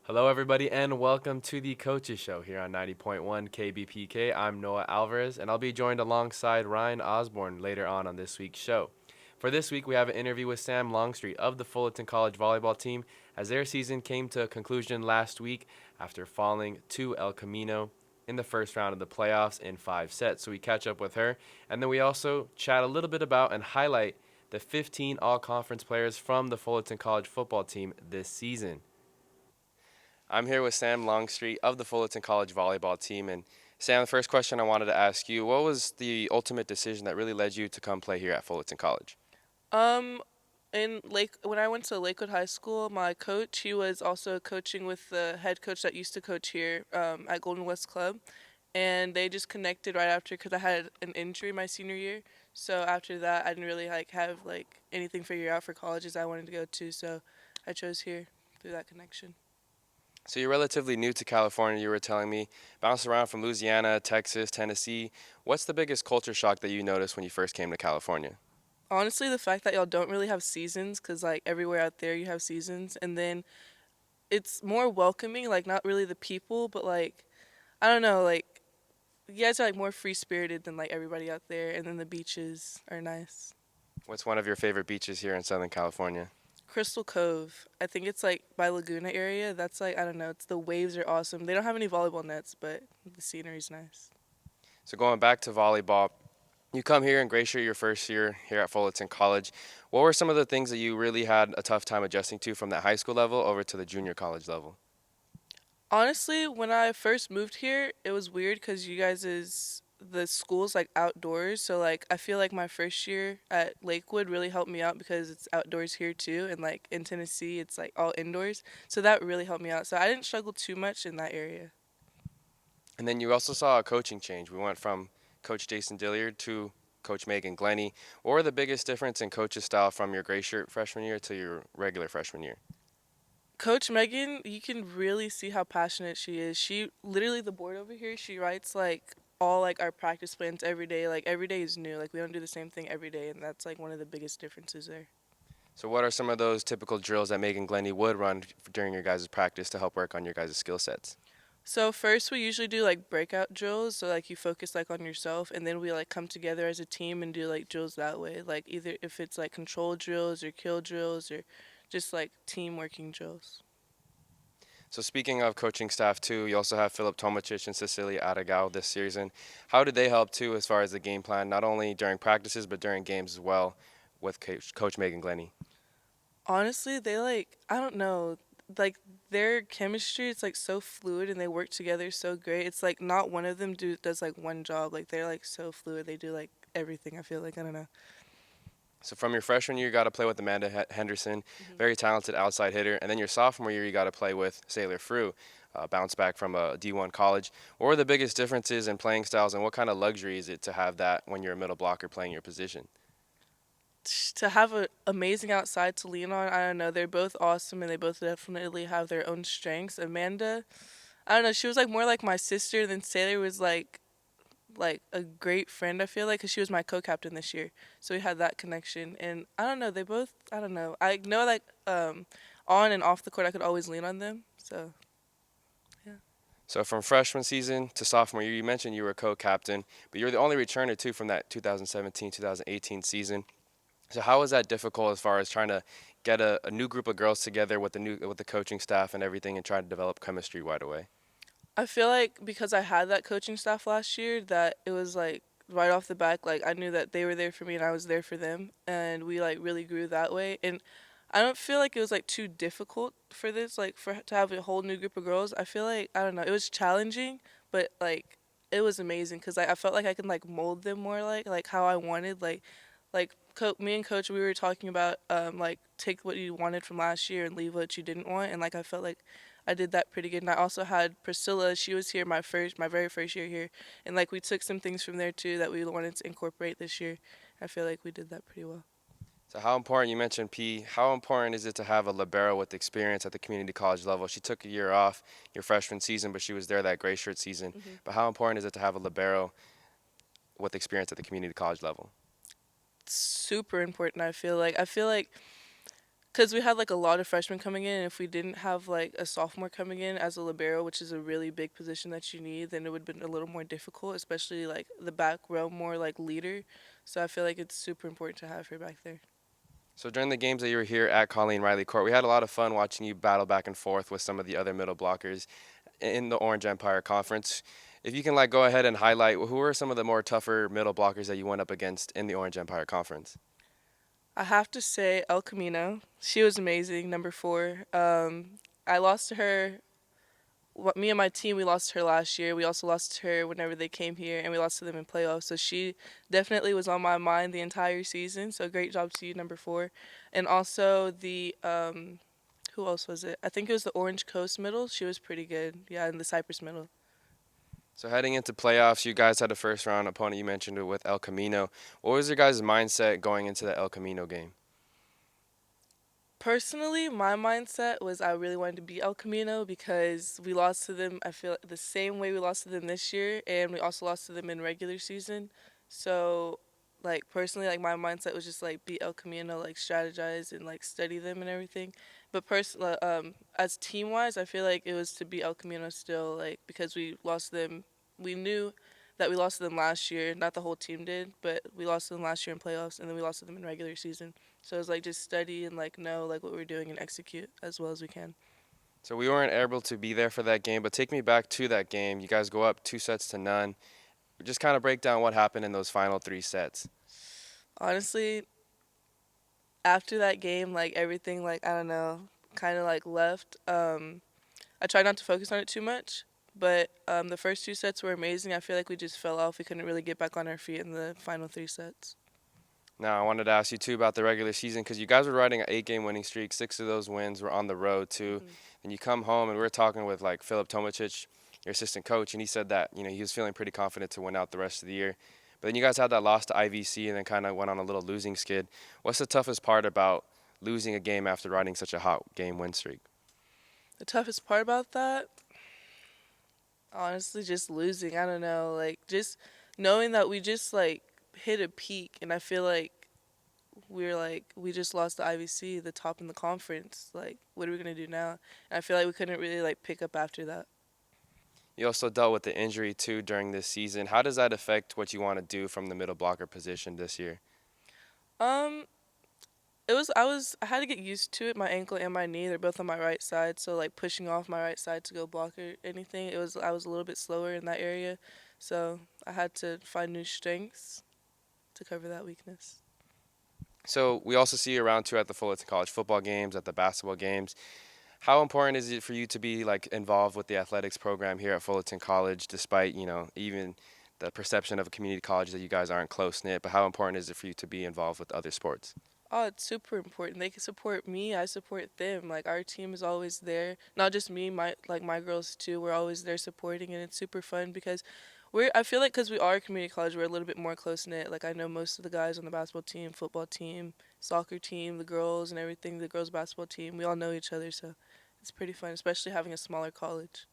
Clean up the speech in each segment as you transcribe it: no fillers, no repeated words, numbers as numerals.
Hello, everybody, and welcome to the Coaches Show here on 90.1 KBPK. I'm Noah Alvarez, and I'll be joined alongside Ryan Osborne later on this week's show. For this week, we have an interview with Sam Longstreet of the Fullerton College volleyball team as their season came to a conclusion last week after falling to El Camino in the first round of the playoffs in 5 sets. So we catch up with her, and then we also chat a little bit about and highlight the 15 all-conference players from the Fullerton College football team this season. I'm here with Sam Longstreet of the Fullerton College volleyball team. And Sam, the first question I wanted to ask you, what was the ultimate decision that really led you to come play here at Fullerton College? Um, when I went to Lakewood High School, my coach, he was also coaching with the head coach that used to coach here at Golden West Club, and they just connected right after because I had an injury my senior year. So after that, I didn't really have anything figured out for colleges I wanted to go to, so I chose here through that connection. So you're relatively new to California, you were telling me, bounced around from Louisiana, Texas, Tennessee. What's the biggest culture shock that you noticed when you first came to California? Honestly, the fact that y'all don't really have seasons, because like everywhere out there you have seasons, and then it's more welcoming, like not really the people, but like I don't know, like you guys are like more free spirited than like everybody out there, and then the beaches are nice. What's one of your favorite beaches here in Southern California? Crystal Cove, I think it's like by Laguna area. That's like I don't know. It's the waves are awesome. They don't have any volleyball nets, but the scenery's nice. So going back to volleyball, you come here in Glacier your first year here at Fullerton College. What were some of the things that you really had a tough time adjusting to from that high school level over to the junior college level? Honestly, when I first moved here, it was weird because you guys is the school's like outdoors. So like I feel like my first year at Lakewood really helped me out because it's outdoors here too, and like in Tennessee it's like all indoors. So that really helped me out. So I didn't struggle too much in that area. And then you also saw a coaching change. We went from Coach Jason Dilliard to Coach Megan Glenny. What were the biggest difference in coach's style from your gray shirt freshman year to your regular freshman year? Coach Megan, you can really see how passionate she is. She literally the board over here, she writes like all like our practice plans every day. Like every day is new. Like we don't do the same thing every day, and that's like one of the biggest differences there. So what are some of those typical drills that Megan Glenny would run during your guys' practice to help work on your guys' skill sets? So first we usually do like breakout drills, so like you focus like on yourself, and then we like come together as a team and do like drills that way. Like either if it's like control drills or kill drills or just like team working drills. So speaking of coaching staff too, you also have Philip Tomacic and Cecilia Adagao this season. How did they help too as far as the game plan, not only during practices but during games as well with Coach Megan Glenny? Honestly, they like I don't know, like their chemistry it's like so fluid and they work together so great. It's like not one of them does like one job. Like they're like so fluid. They do like everything. I feel like I don't know. So from your freshman year, you got to play with Amanda Henderson, Hmm. very talented outside hitter, and then your sophomore year, you got to play with Sailor Frew, bounce back from a D1 college. What were the biggest differences in playing styles, and what kind of luxury is it to have that when you're a middle blocker playing your position? To have an amazing outside to lean on, I don't know. They're both awesome and they both definitely have their own strengths. Amanda, I don't know. She was like more like my sister than Sailor was like a great friend. I feel like because she was my co-captain this year, so we had that connection. And I don't know. They both. I don't know. I know like on and off the court, I could always lean on them. So yeah. So from freshman season to sophomore year, you mentioned you were a co-captain, but you're the only returner too from that 2017-2018 season. So how was that difficult as far as trying to get a new group of girls together with the coaching staff and everything and try to develop chemistry right away? I feel like because I had that coaching staff last year, that it was like right off the back, like I knew that they were there for me and I was there for them, and we like really grew that way. And I don't feel like it was like too difficult for this, like for to have a whole new group of girls. I feel like I don't know, it was challenging, but like it was amazing because I felt like I could like mold them more like how I wanted, me and coach we were talking about like take what you wanted from last year and leave what you didn't want, and like I felt like I did that pretty good. And I also had Priscilla, she was here my very first year here, and like we took some things from there too that we wanted to incorporate this year. I feel like we did that pretty well. So how important, you mentioned P, how important is it to have a libero with experience at the community college level? She took a year off your freshman season, but she was there that gray shirt season. Hmm. But how important is it to have a libero with experience at the community college level? Super important. I feel like because we had like a lot of freshmen coming in, and if we didn't have like a sophomore coming in as a libero, which is a really big position that you need, then it would have been a little more difficult, especially like the back row, more like leader. So I feel like it's super important to have her back there. So during the games that you were here at Colleen Riley Court, we had a lot of fun watching you battle back and forth with some of the other middle blockers in the Orange Empire Conference. If you can like go ahead and highlight who were some of the more tougher middle blockers that you went up against in the Orange Empire Conference. I have to say El Camino. She was amazing, number 4. I lost to her. Me and my team, we lost to her last year. We also lost to her whenever they came here, and we lost to them in playoffs. So she definitely was on my mind the entire season. So great job to you, number 4. And also the who else was it? I think it was the Orange Coast middle. She was pretty good. Yeah, and the Cypress middle. So heading into playoffs, you guys had a first round opponent. You mentioned it with El Camino. What was your guys' mindset going into the El Camino game? Personally, my mindset was I really wanted to beat El Camino because we lost to them, I feel, the same way we lost to them this year, and we also lost to them in regular season. So, like, personally, like, my mindset was just, like, beat El Camino, like, strategize and, like, study them and everything. But, as team-wise, I feel like it was to beat El Camino still, like, because we lost them. We knew that we lost to them last year. Not the whole team did, but we lost to them last year in playoffs, and then we lost to them in regular season. So it's like just study and like know like what we're doing and execute as well as we can. So we weren't able to be there for that game, but take me back to that game. You guys go up 2-0. Just kind of break down what happened in those final 3 sets. Honestly, after that game, like everything, like I don't know, kind of like left. I tried not to focus on it too much, but the first 2 sets were amazing. I feel like we just fell off. We couldn't really get back on our feet in the final 3 sets. Now, I wanted to ask you too about the regular season because you guys were riding an 8 game winning streak. 6 of those wins were on the road too. Hmm. And you come home and we were talking with like Philip Tomacic, your assistant coach, and he said that he was feeling pretty confident to win out the rest of the year. But then you guys had that loss to IVC and then kind of went on a little losing skid. What's the toughest part about losing a game after riding such a hot game win streak? The toughest part about that, honestly, just losing. I don't know, like just knowing that we just like hit a peak, and I feel like we just lost the IVC, the top in the conference. Like, what are we gonna do now? And I feel like we couldn't really like pick up after that. You also dealt with the injury too during this season. How does that affect what you want to do from the middle blocker position this year? Um, I had to get used to it. My ankle and my knee, they're both on my right side, so like pushing off my right side to go block or anything, I was a little bit slower in that area, so I had to find new strengths to cover that weakness. So we also see you around too at the Fullerton College football games, at the basketball games. How important is it for you to be like involved with the athletics program here at Fullerton College, despite even the perception of a community college that you guys aren't close knit? But how important is it for you to be involved with other sports? Oh, it's super important. They can support me. I support them. Like our team is always there. Not just me, my girls too. We're always there supporting, and it's super fun because I feel like because we are a community college, we're a little bit more close knit. Like I know most of the guys on the basketball team, football team, soccer team, the girls and everything. The girls basketball team, we all know each other, so it's pretty fun, especially having a smaller college.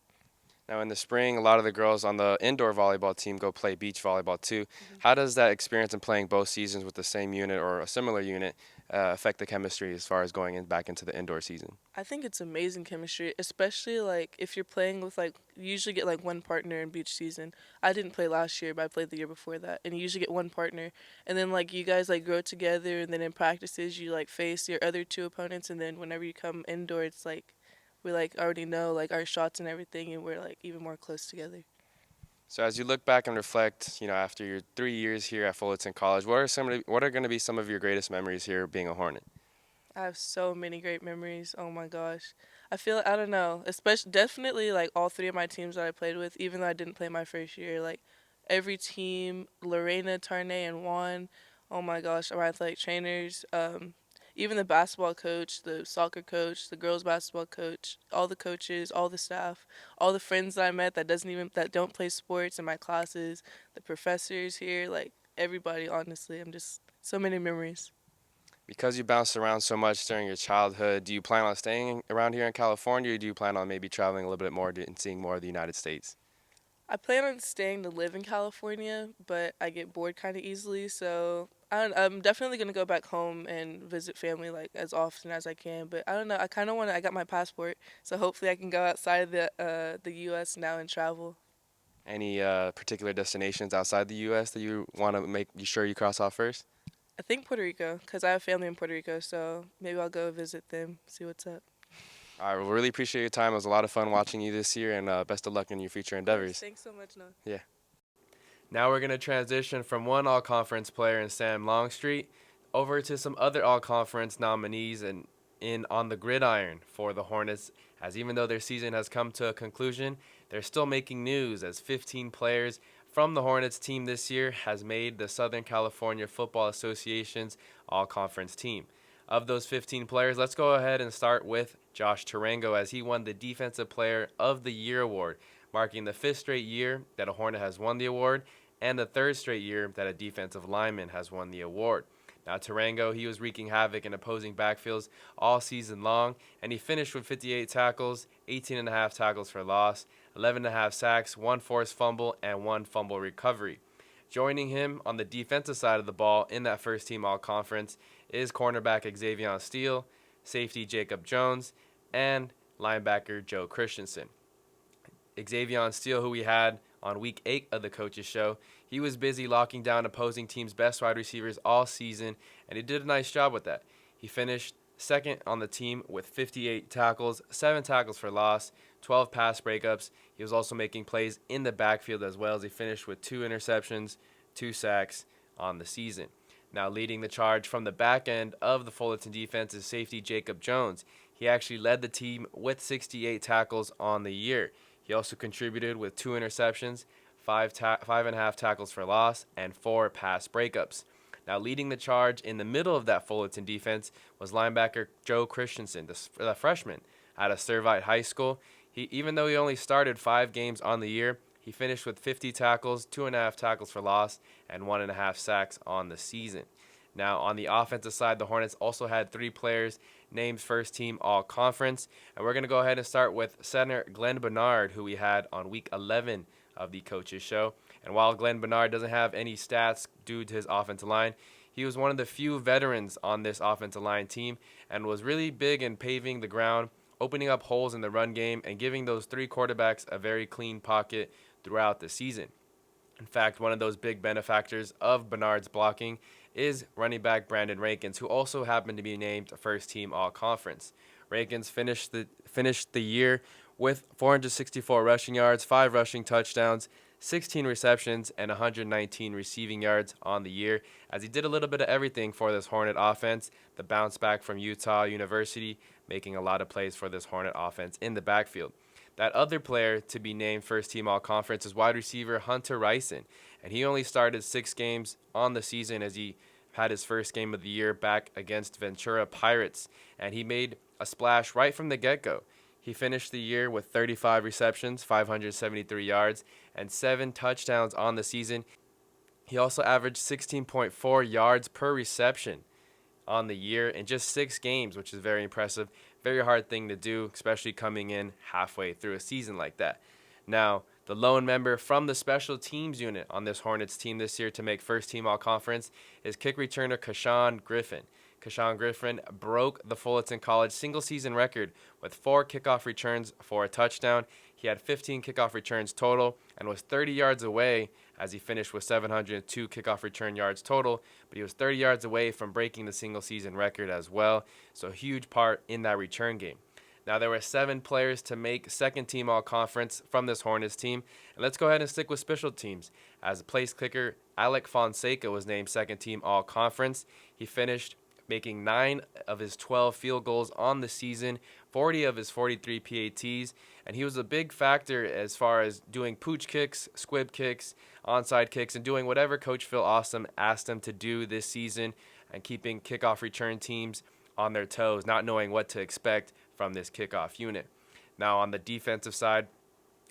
Now in the spring, a lot of the girls on the indoor volleyball team go play beach volleyball too. Hmm. How does that experience in playing both seasons with the same unit or a similar unit affect the chemistry as far as going back into the indoor season? I think it's amazing chemistry, especially like if you're playing with like you usually get like one partner in beach season. I didn't play last year, but I played the year before that, and you usually get one partner, and then like you guys like grow together, and then in practices you like face your other 2 opponents, and then whenever you come indoor, it's like we like already know like our shots and everything, and we're like even more close together. So as you look back and reflect, after your 3 years here at Fullerton College, what are going to be some of your greatest memories here being a Hornet? I have so many great memories. Oh my gosh. I don't know, especially definitely like all 3 of my teams that I played with, even though I didn't play my first year, like every team, Lorena, Tarnay, and Juan. Oh my gosh, our athletic trainers, even the basketball coach, the soccer coach, the girls basketball coach, all the coaches, all the staff, all the friends that I met that don't play sports in my classes, the professors here, like everybody, honestly. I'm just so many memories. Because you bounced around so much during your childhood, do you plan on staying around here in California or do you plan on maybe traveling a little bit more and seeing more of the United States? I plan on staying to live in California, but I get bored kind of easily, so I'm definitely gonna go back home and visit family like as often as I can. But I don't know. I kind of want to. I got my passport, so hopefully I can go outside the U.S. now and travel. Any particular destinations outside the U.S. that you want to make you sure you cross off first? I think Puerto Rico, cause I have family in Puerto Rico, so maybe I'll go visit them, see what's up. All right, well, really appreciate your time. It was a lot of fun watching you this year, and best of luck in your future Of course. endeavors. Thanks so much, Noah. Yeah. Now we're going to transition from one all-conference player in Sam Longstreet over to some other all-conference nominees and in on the gridiron for the Hornets, as even though their season has come to a conclusion, they're still making news as 15 players from the Hornets team this year has made the Southern California Football Association's all-conference team. Of those 15 players, let's go ahead and start with Josh Tarango as he won the Defensive Player of the Year award, marking the fifth straight year that a Hornet has won the award and the third straight year that a defensive lineman has won the award. Now, Tarango, he was wreaking havoc in opposing backfields all season long, and he finished with 58 tackles, 18.5 tackles for loss, 11.5 sacks, 1 forced fumble, and 1 fumble recovery. Joining him on the defensive side of the ball in that first team all-conference is cornerback Xavier Steele, safety Jacob Jones, and linebacker Joe Christensen. Xavier Steele, who we had on week 8 of the coaches show, he was busy locking down opposing teams' best wide receivers all season, and he did a nice job with that. He finished second on the team with 58 tackles, 7 tackles for loss, 12 pass breakups. He was also making plays in the backfield as well as he finished with 2 interceptions, 2 sacks on the season. Now leading the charge from the back end of the Fullerton defense is safety Jacob Jones. He actually led the team with 68 tackles on the year. He also contributed with 2 interceptions, 5.5 tackles for loss, and 4 pass breakups. Now, leading the charge in the middle of that Fullerton defense was linebacker Joe Christensen, the freshman out of Servite High School. Even though he only started 5 games on the year, he finished with 50 tackles, 2.5 tackles for loss, and 1.5 sacks on the season. Now, on the offensive side, the Hornets also had 3 players named first team all-conference. And we're going to go ahead and start with center Glenn Bernard, who we had on week 11 of the coaches show. And while Glenn Bernard doesn't have any stats due to his offensive line, he was one of the few veterans on this offensive line team and was really big in paving the ground, opening up holes in the run game, and giving those 3 quarterbacks a very clean pocket throughout the season. In fact, one of those big benefactors of Bernard's blocking is running back Brandon Rankins, who also happened to be named first team all-conference. Rankins finished the year with 464 rushing yards, 5 rushing touchdowns, 16 receptions, and 119 receiving yards on the year, as he did a little bit of everything for this Hornet offense. The bounce back from Utah University, making a lot of plays for this Hornet offense in the backfield. That other player to be named first team all-conference is wide receiver Hunter Ryson, and he only started 6 games on the season as he had his first game of the year back against Ventura Pirates, and he made a splash right from the get-go. He finished the year with 35 receptions, 573 yards, and 7 touchdowns on the season. He also averaged 16.4 yards per reception on the year in just 6 games, which is very impressive. Very hard thing to do, especially coming in halfway through a season like that. Now, the lone member from the special teams unit on this Hornets team this year to make first team all-conference is kick returner Kashawn Griffin. Kashawn Griffin broke the Fullerton College single-season record with 4 kickoff returns for a touchdown. He had 15 kickoff returns total and was 30 yards away as he finished with 702 kickoff return yards total, but he was 30 yards away from breaking the single-season record as well, so a huge part in that return game. Now, there were 7 players to make second-team all-conference from this Hornets team. And let's go ahead and stick with special teams. As place kicker, Alec Fonseca was named second-team all-conference. He finished making 9 of his 12 field goals on the season, 40 of his 43 PATs, and he was a big factor as far as doing pooch kicks, squib kicks, onside kicks, and doing whatever Coach Phil Awesome asked him to do this season and keeping kickoff return teams on their toes, not knowing what to expect from this kickoff unit. Now, on the defensive side,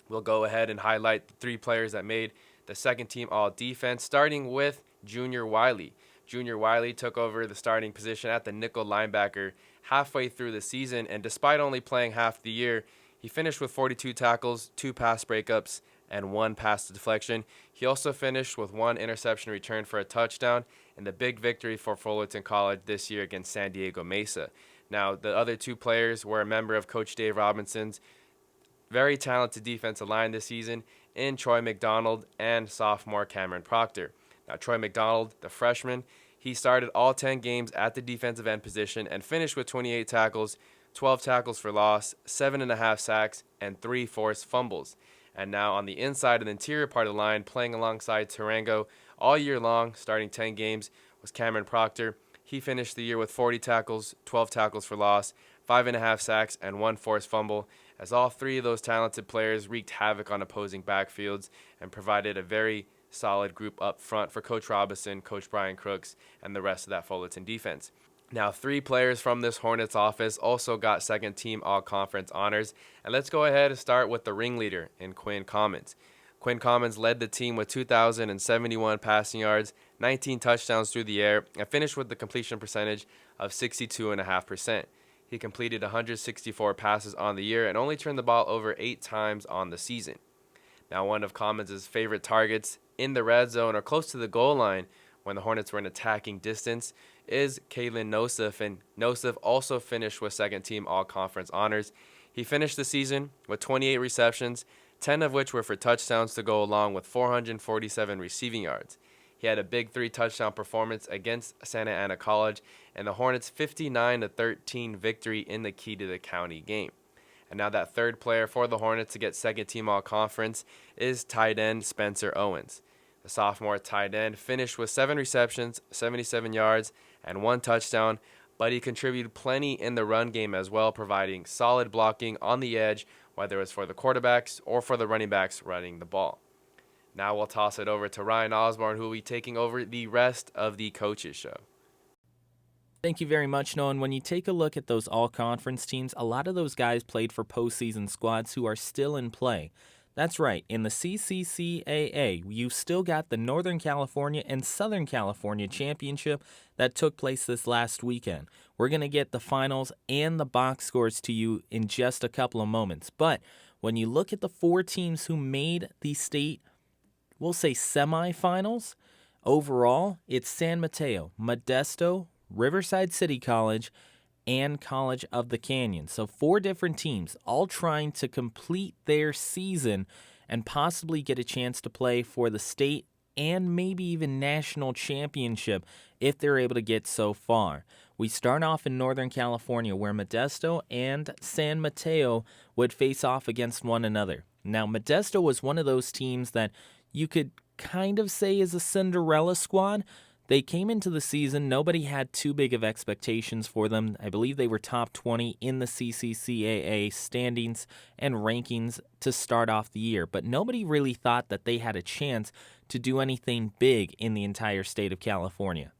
we'll go ahead and highlight the 3 players that made the second team all-defense, starting with Junior Wiley. Junior Wiley took over the starting position at the nickel linebacker halfway through the season, and despite only playing half the year, he finished with 42 tackles, 2 pass breakups, and 1 pass deflection. He also finished with 1 interception return for a touchdown in the big victory for Fullerton College this year against San Diego Mesa. Now, the other 2 players were a member of Coach Dave Robinson's very talented defensive line this season in Troy McDonald and sophomore Cameron Proctor. Now, Troy McDonald, the freshman, he started all 10 games at the defensive end position and finished with 28 tackles, 12 tackles for loss, 7.5 sacks, and 3 forced fumbles. And now on the inside of the interior part of the line, playing alongside Tarango all year long, starting 10 games, was Cameron Proctor. He finished the year with 40 tackles, 12 tackles for loss, 5.5 sacks, and 1 forced fumble, as all 3 of those talented players wreaked havoc on opposing backfields and provided a very solid group up front for Coach Robinson, Coach Brian Crooks, and the rest of that Fullerton defense. Now, 3 players from this Hornets office also got second-team All-Conference honors, and let's go ahead and start with the ringleader in Quinn Commons. Quinn Commons led the team with 2,071 passing yards, 19 touchdowns through the air, and finished with the completion percentage of 62.5%. He completed 164 passes on the year and only turned the ball over 8 times on the season. Now, one of Commons' favorite targets in the red zone or close to the goal line when the Hornets were in attacking distance is Kalen Nosif, and Nosif also finished with second-team All-Conference honors. He finished the season with 28 receptions, 10 of which were for touchdowns to go along with 447 receiving yards. He had a big 3-touchdown performance against Santa Ana College and the Hornets' 59-13 victory in the Key to the County game. And now that third player for the Hornets to get second-team All-Conference is tight end Spencer Owens. The sophomore tight end finished with 7 receptions, 77 yards, and 1 touchdown, but he contributed plenty in the run game as well, providing solid blocking on the edge, whether it was for the quarterbacks or for the running backs running the ball. Now we'll toss it over to Ryan Osborne, who will be taking over the rest of the Coaches Show. Thank you very much, Noah. And when you take a look at those all-conference teams, a lot of those guys played for postseason squads who are still in play. That's right, in the CCCAA, you still got the Northern California and Southern California championship that took place this last weekend. We're going to get the finals and the box scores to you in just a couple of moments. But when you look at the 4 teams who made the state, we'll say semifinals, overall, it's San Mateo, Modesto, Riverside City College, and College of the Canyon. So 4 different teams all trying to complete their season and possibly get a chance to play for the state and maybe even national championship if they're able to get so far. We start off in Northern California where Modesto and San Mateo would face off against one another. Now, Modesto was one of those teams that you could kind of say is a Cinderella squad. They came into the season, nobody had too big of expectations for them. I believe they were top 20 in the CCCAA standings and rankings to start off the year, but nobody really thought that they had a chance to do anything big in the entire state of California.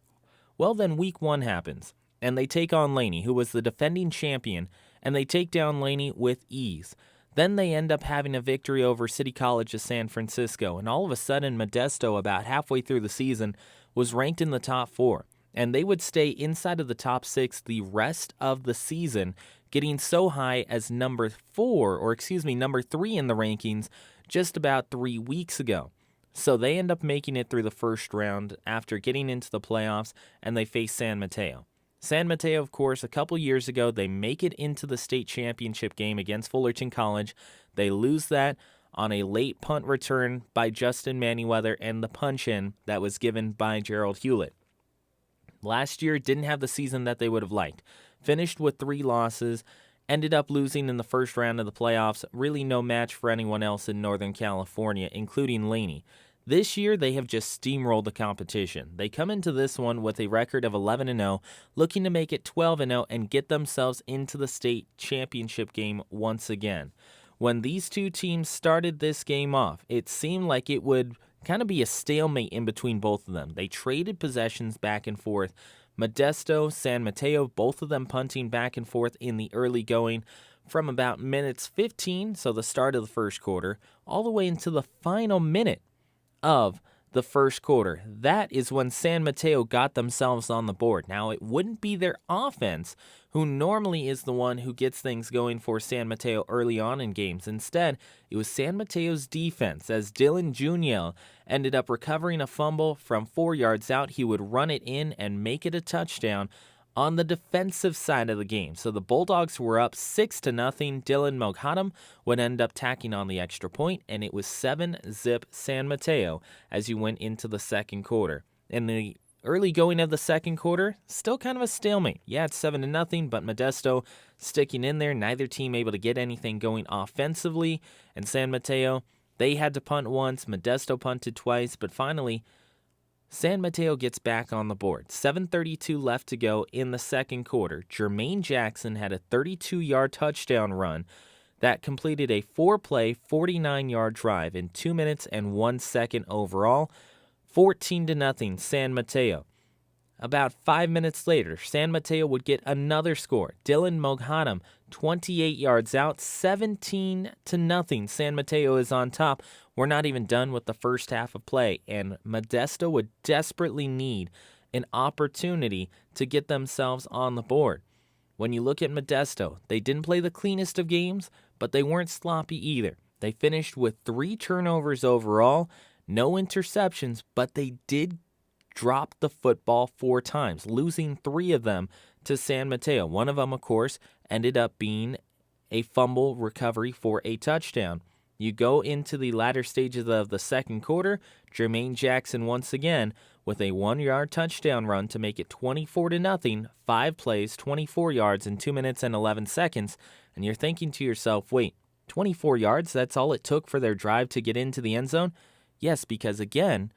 Well, then week 1 happens, and they take on Laney, who was the defending champion, and they take down Laney with ease. Then they end up having a victory over City College of San Francisco, and all of a sudden Modesto, about halfway through the season, was ranked in the top 4, and they would stay inside of the top 6 the rest of the season, getting so high as number 3 in the rankings just about 3 weeks ago. So they end up making it through the first round after getting into the playoffs, and they face San Mateo. San Mateo, of course, a couple years ago, they make it into the state championship game against Fullerton College. They lose that on a late punt return by Justin Manyweather and the punch-in that was given by Gerald Hewlett. Last year didn't have the season that they would have liked. Finished with 3 losses, ended up losing in the first round of the playoffs. Really no match for anyone else in Northern California, including Laney. This year, they have just steamrolled the competition. They come into this one with a record of 11-0, looking to make it 12-0 and get themselves into the state championship game once again. When these 2 teams started this game off, it seemed like it would kind of be a stalemate in between both of them. They traded possessions back and forth. Modesto, San Mateo, both of them punting back and forth in the early going from about minutes 15, so the start of the first quarter, all the way into the final minute of the first quarter. That is when San Mateo got themselves on the board. Now, it wouldn't be their offense, who normally is the one who gets things going for San Mateo early on in games. Instead, it was San Mateo's defense, as Dylan Juniel ended up recovering a fumble from 4 yards out. He would run it in and make it a touchdown on the defensive side of the game. So the Bulldogs were up 6-0. Dylan Moghadam would end up tacking on the extra point, and it was 7-zip San Mateo as you went into the second quarter. In the early going of the second quarter, still kind of a stalemate. Yeah, it's 7-0, but Modesto sticking in there. Neither team able to get anything going offensively. And San Mateo, they had to punt once. Modesto punted twice, but finally, San Mateo gets back on the board. 7:32 left to go in the second quarter. Jermaine Jackson had a 32-yard touchdown run that completed a 4-play, 49-yard drive in 2 minutes and 1 second overall. 14-0 San Mateo. About 5 minutes later, San Mateo would get another score. Dylan Moghadam, 28 yards out, 17-0. San Mateo is on top. We're not even done with the first half of play, and Modesto would desperately need an opportunity to get themselves on the board. When you look at Modesto, they didn't play the cleanest of games, but they weren't sloppy either. They finished with 3 turnovers overall, no interceptions, but they did drop the football 4 times, losing 3 of them to San Mateo. One of them, of course, ended up being a fumble recovery for a touchdown. You go into the latter stages of the second quarter, Jermaine Jackson once again with a 1-yard touchdown run to make it 24-0, 5 plays, 24 yards in 2 minutes and 11 seconds. And you're thinking to yourself, wait, 24 yards, that's all it took for their drive to get into the end zone? Yes, because again,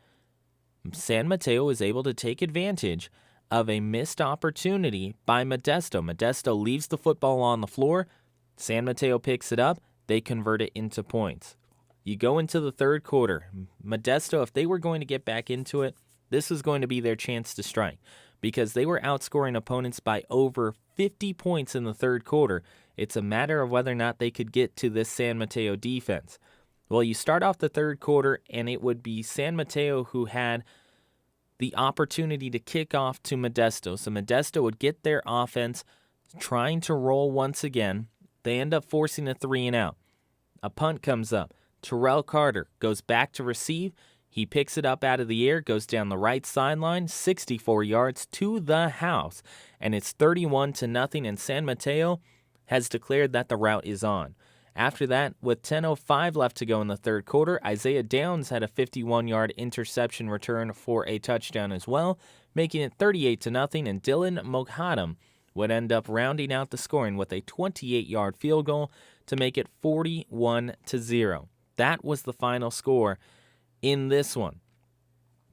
San Mateo was able to take advantage of a missed opportunity by Modesto. Modesto leaves the football on the floor. San Mateo picks it up. They convert it into points. You go into the third quarter. Modesto, if they were going to get back into it, this was going to be their chance to strike because they were outscoring opponents by over 50 points in the third quarter. It's a matter of whether or not they could get to this San Mateo defense. Well, you start off the third quarter, and it would be San Mateo who had the opportunity to kick off to Modesto. So Modesto would get their offense trying to roll once again. They end up forcing a 3-and-out. A punt comes up. Terrell Carter goes back to receive. He picks it up out of the air, goes down the right sideline, 64 yards to the house. And it's 31-0, and San Mateo has declared that the route is on. After that, with 10:05 left to go in the third quarter, Isaiah Downs had a 51-yard interception return for a touchdown as well, making it 38-0, and Dylan Moghadam would end up rounding out the scoring with a 28-yard field goal to make it 41-0. That was the final score in this one.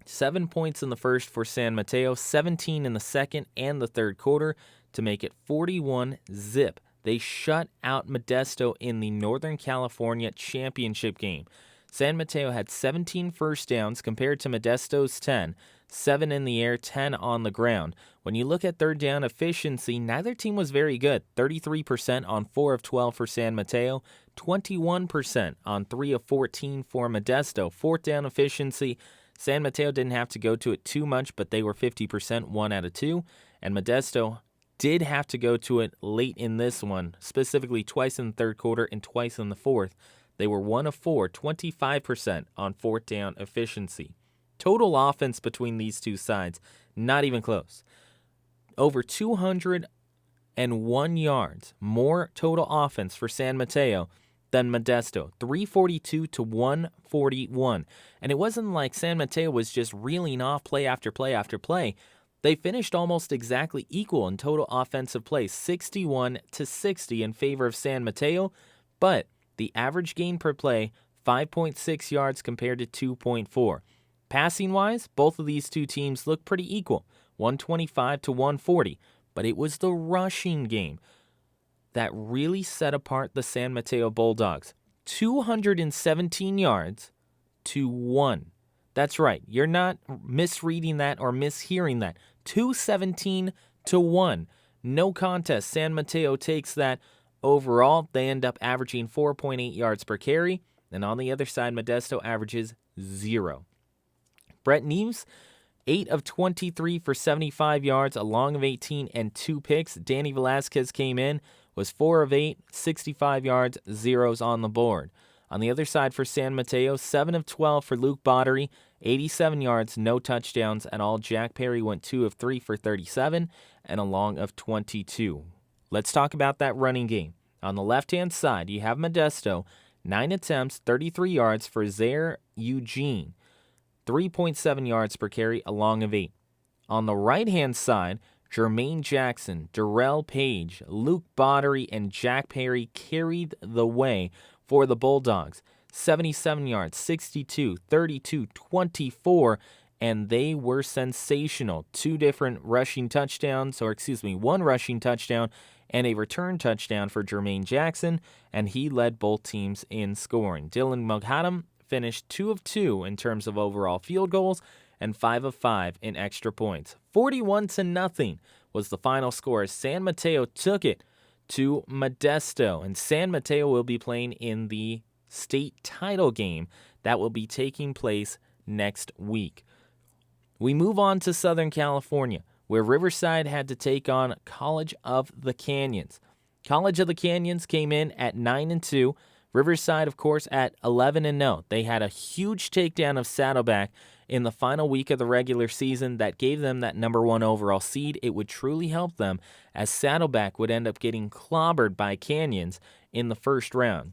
7 points in the first for San Mateo, 17 in the second and the third quarter to make it 41-zip. They shut out Modesto in the Northern California championship game. San Mateo had 17 first downs compared to Modesto's 10, 7 in the air, 10 on the ground. When you look at third down efficiency, neither team was very good. 33% on 4 of 12 for San Mateo, 21% on 3 of 14 for Modesto. Fourth down efficiency, San Mateo didn't have to go to it too much, but they were 50%, 1 out of 2, and Modesto did have to go to it late in this one, specifically twice in the third quarter and twice in the fourth. They were 1 of 4, 25% on fourth down efficiency. Total offense between these two sides, not even close. Over 201 yards, more total offense for San Mateo than Modesto, 342 to 141. And it wasn't like San Mateo was just reeling off play after play after play. They finished almost exactly equal in total offensive play, 61 to 60 in favor of San Mateo, but the average gain per play, 5.6 yards compared to 2.4. Passing-wise, both of these two teams look pretty equal, 125 to 140, but it was the rushing game that really set apart the San Mateo Bulldogs. 217 yards to 1. That's right. You're not misreading that or mishearing that. 217 to 1. No contest. San Mateo takes that. Overall, they end up averaging 4.8 yards per carry. And on the other side, Modesto averages 0. Brett Neves, 8 of 23 for 75 yards, a long of 18, and 2 picks. Danny Velasquez came in, was 4 of 8, 65 yards, zeros on the board. On the other side for San Mateo, 7 of 12 for Luke Bottery, 87 yards, no touchdowns at all. Jack Perry went 2 of 3 for 37 and a long of 22. Let's talk about that running game. On the left-hand side, you have Modesto, 9 attempts, 33 yards for Zaire Eugene, 3.7 yards per carry, a long of 8. On the right-hand side, Jermaine Jackson, Darrell Page, Luke Bottery, and Jack Perry carried the way for the Bulldogs. 77 yards, 62, 32, 24, and they were sensational. 2 different rushing touchdowns, one rushing touchdown and a return touchdown for Jermaine Jackson, and he led both teams in scoring. Dylan Moghadam finished 2 of 2 in terms of overall field goals and 5 of 5 in extra points. 41-0 was the final score as San Mateo took it to Modesto, and San Mateo will be playing in the state title game that will be taking place next week. We move on to Southern California, where Riverside had to take on College of the Canyons. College of the Canyons came in at 9-2. Riverside, of course, at 11-0. They had a huge takedown of Saddleback in the final week of the regular season that gave them that number 1 overall seed. It would truly help them as Saddleback would end up getting clobbered by Canyons in the first round.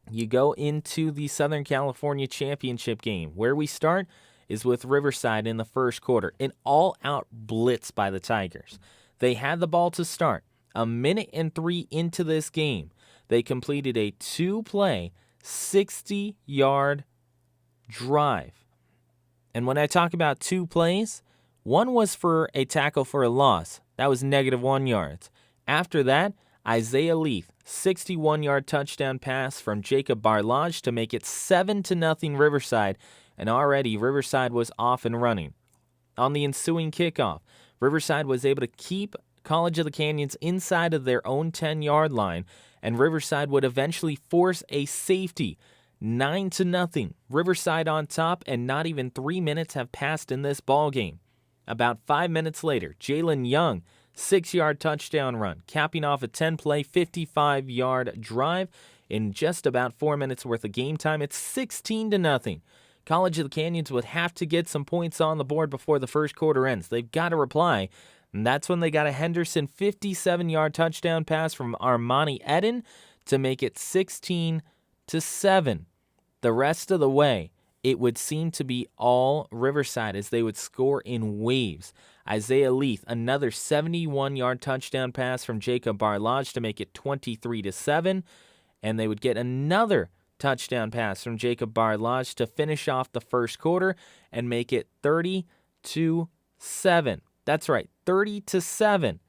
You go into the Southern California Championship game. Where we start is with Riverside in the first quarter. An all-out blitz by the Tigers. They had the ball to start. 1:03 into this game, they completed a 2-play, 60-yard drive. And when I talk about 2 plays, one was for a tackle for a loss. That was -1 yards. After that, Isaiah Leaf, 61-yard touchdown pass from Jacob Barlage to make it 7-0 Riverside, and already Riverside was off and running. On the ensuing kickoff, Riverside was able to keep College of the Canyons inside of their own 10-yard line, and Riverside would eventually force a safety. 9-0. Riverside on top, and not even 3 minutes have passed in this ball game. About 5 minutes later, Jalen Young, 6-yard touchdown run, capping off a 10-play, 55-yard drive in just about 4 minutes worth of game time. It's 16-0. College of the Canyons would have to get some points on the board before the first quarter ends. They've got to reply, and that's when they got a Henderson 57-yard touchdown pass from Armani Eden to make it 16-7. The rest of the way, it would seem to be all Riverside as they would score in waves. Isaiah Leaf, another 71-yard touchdown pass from Jacob Barlage to make it 23-7, and they would get another touchdown pass from Jacob Barlage to finish off the first quarter and make it 30-7. That's right, 30-7,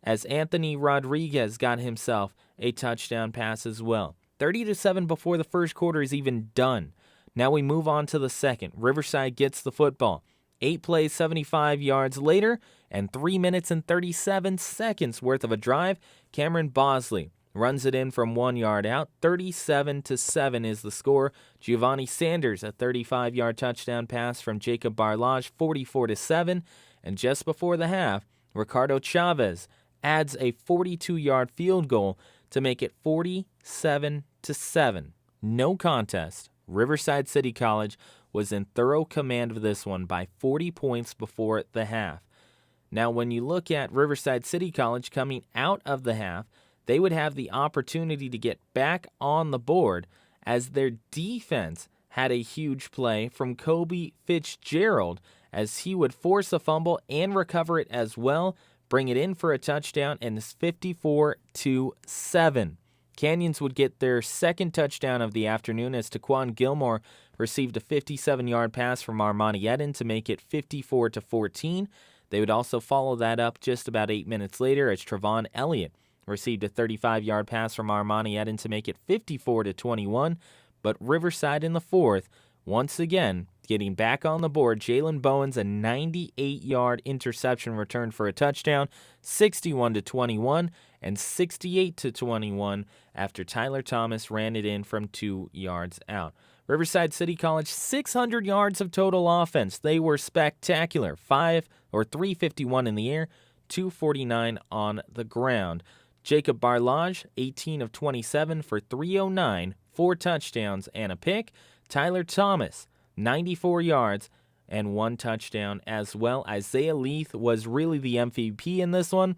as Anthony Rodriguez got himself a touchdown pass as well. 30-7 before the first quarter is even done. Now we move on to the second. Riverside gets the football. 8 plays, 75 yards later, and 3 minutes and 37 seconds worth of a drive, Cameron Bosley runs it in from 1 yard out. 37-7 is the score. Giovanni Sanders, a 35-yard touchdown pass from Jacob Barlage, 44-7. And just before the half, Ricardo Chavez adds a 42-yard field goal to make it 47-7. No contest. Riverside City College was in thorough command of this one by 40 points before the half. Now, when you look at Riverside City College coming out of the half, they would have the opportunity to get back on the board as their defense had a huge play from Kobe Fitzgerald as he would force a fumble and recover it as well, bring it in for a touchdown, and it's 54-7. Canyons would get their second touchdown of the afternoon as Taquan Gilmore received a 57-yard pass from Armani Eden to make it 54-14. They would also follow that up just about 8 minutes later as Trevon Elliott received a 35-yard pass from Armani Eden to make it 54-21. But Riverside in the fourth, once again, getting back on the board. Jalen Bowens, a 98-yard interception return for a touchdown, 61-21 and 68-21 after Tyler Thomas ran it in from 2 yards out. Riverside City College, 600 yards of total offense. They were spectacular. 351 in the air, 249 on the ground. Jacob Barlage, 18 of 27 for 309, 4 touchdowns and a pick. Tyler Thomas, 94 yards and 1 touchdown as well. Isaiah Leith was really the MVP in this one.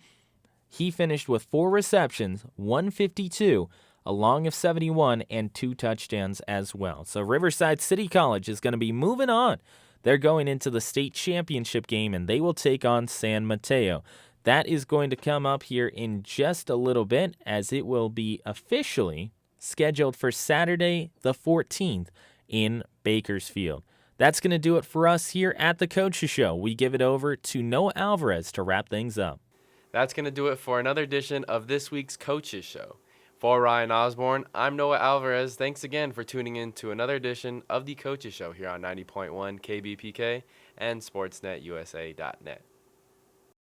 He finished with 4 receptions, 152, a long of 71, and 2 touchdowns as well. So Riverside City College is going to be moving on. They're going into the state championship game, and they will take on San Mateo. That is going to come up here in just a little bit, as it will be officially scheduled for Saturday the 14th in Bakersfield. That's going to do it for us here at the Coaches Show. We give it over to Noah Alvarez to wrap things up. That's going to do it for another edition of this week's Coaches Show. For Ryan Osborne, I'm Noah Alvarez. Thanks again for tuning in to another edition of the Coaches Show here on 90.1 KBPK and SportsNetUSA.net.